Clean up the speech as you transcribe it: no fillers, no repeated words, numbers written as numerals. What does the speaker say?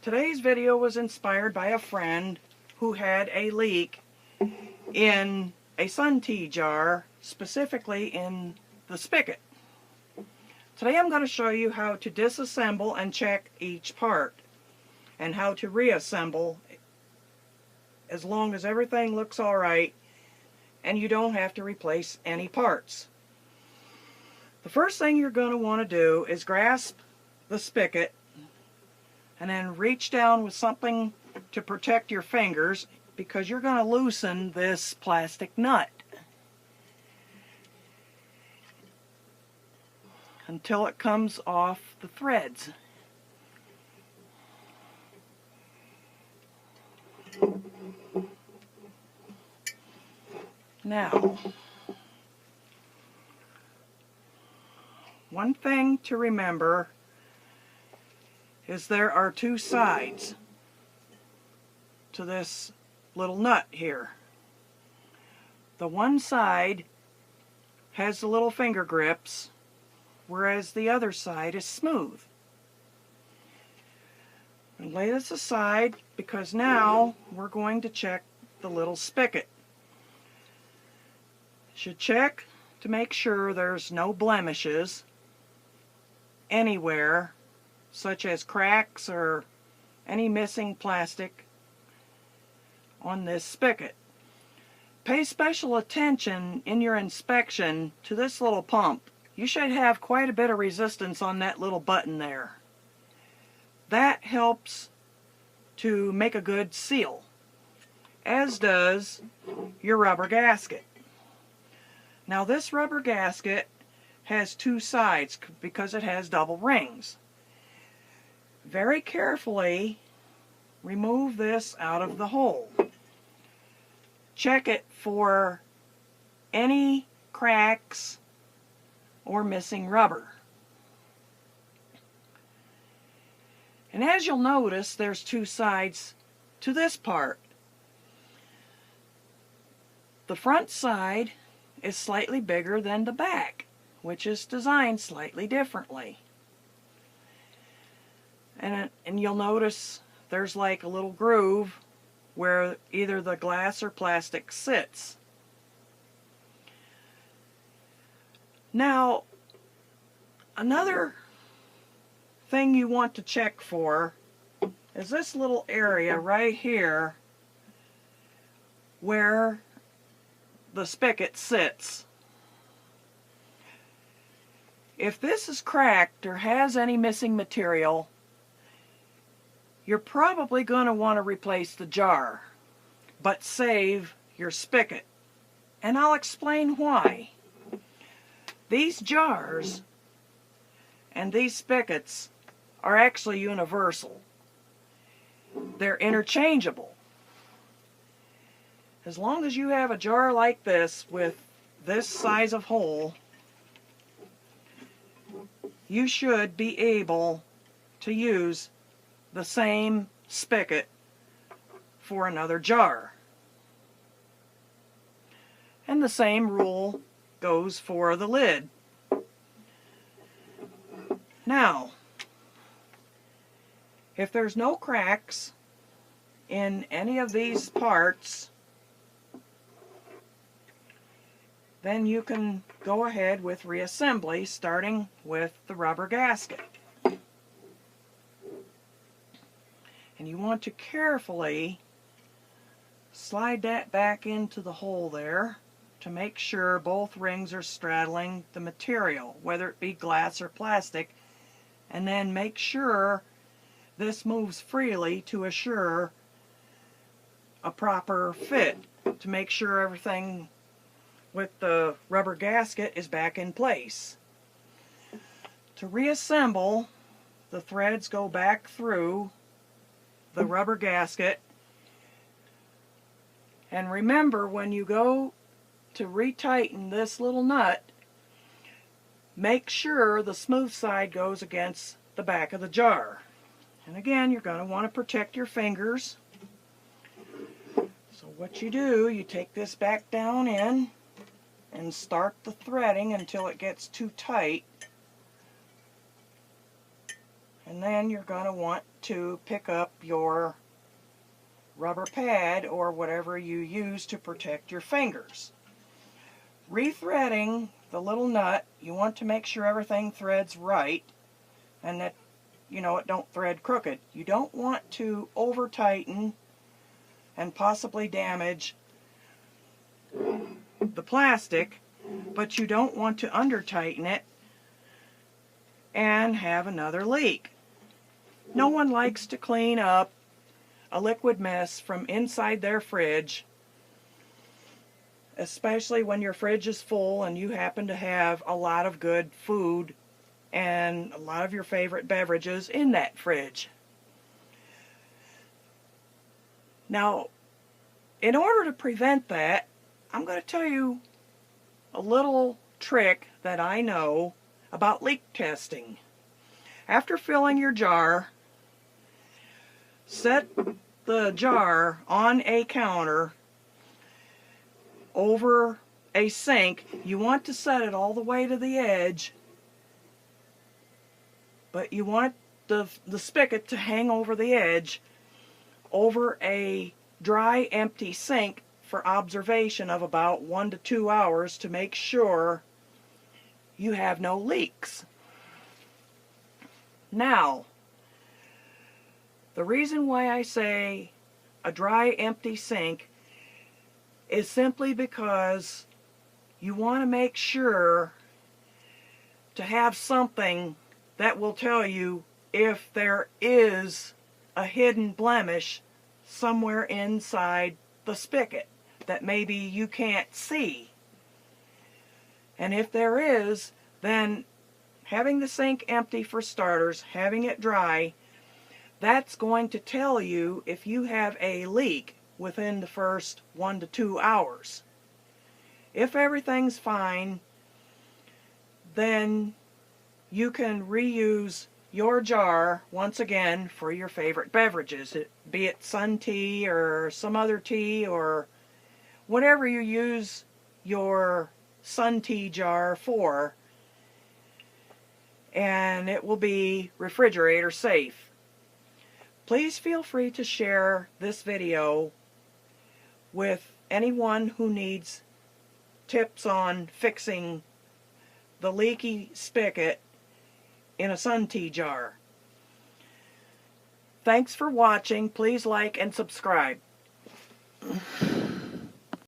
Today's video was inspired by a friend who had a leak in a sun tea jar, specifically in the spigot. Today I'm going to show you how to disassemble and check each part, and how to reassemble as long as everything looks alright and you don't have to replace any parts. The first thing you're going to want to do is grasp the spigot and then reach down with something to protect your fingers, because you're going to loosen this plastic nut until it comes off the threads. Now, one thing to remember is there are two sides to this little nut here. The one side has the little finger grips, whereas the other side is smooth. And lay this aside, because now we're going to check the little spigot. Should check to make sure there's no blemishes anywhere, such as cracks or any missing plastic on this spigot. Pay special attention in your inspection to this little pump. You should have quite a bit of resistance on that little button there. That helps to make a good seal, as does your rubber gasket. Now, this rubber gasket has two sides because it has double rings. Very carefully remove this out of the hole. Check it for any cracks or missing rubber. And as you'll notice, there's two sides to this part. The front side is slightly bigger than the back, which is designed slightly differently. And you'll notice there's like a little groove where either the glass or plastic sits. Now, another thing you want to check for is this little area right here where the spigot sits. If this is cracked or has any missing material, you're probably going to want to replace the jar, but save your spigot. And I'll explain why. These jars and these spigots are actually universal. They're interchangeable. As long as you have a jar like this with this size of hole, you should be able to use the same spigot for another jar. And the same rule goes for the lid. Now, if there's no cracks in any of these parts, then you can go ahead with reassembly, starting with the rubber gasket. And you want to carefully slide that back into the hole there to make sure both rings are straddling the material, whether it be glass or plastic, and then make sure this moves freely to assure a proper fit, to make sure everything with the rubber gasket is back in place. To reassemble, the threads go back through the rubber gasket, and remember, when you go to retighten this little nut, make sure the smooth side goes against the back of the jar. And again, you're going to want to protect your fingers. So what you do, you take this back down in and start the threading until it gets too tight, And then you're going to want to pick up your rubber pad or whatever you use to protect your fingers. Rethreading the little nut, you want to make sure everything threads right and that it don't thread crooked. You don't want to over tighten and possibly damage the plastic, but you don't want to under tighten it and have another leak. No one likes to clean up a liquid mess from inside their fridge, especially when your fridge is full and you happen to have a lot of good food and a lot of your favorite beverages in that fridge. Now, in order to prevent that, I'm going to tell you a little trick that I know about leak testing. After filling your jar, set the jar on a counter over a sink. You want to set it all the way to the edge, but you want the spigot to hang over the edge over a dry, empty sink for observation of about 1 to 2 hours to make sure you have no leaks. Now, the reason why I say a dry, empty sink is simply because you want to make sure to have something that will tell you if there is a hidden blemish somewhere inside the spigot that maybe you can't see. And if there is, then having the sink empty for starters, having it dry, that's going to tell you if you have a leak within the first 1 to 2 hours. If everything's fine, then you can reuse your jar once again for your favorite beverages, be it sun tea or some other tea or whatever you use your sun tea jar for, and it will be refrigerator safe. Please feel free to share this video with anyone who needs tips on fixing the leaky spigot in a sun tea jar. Thanks for watching. Please like and subscribe.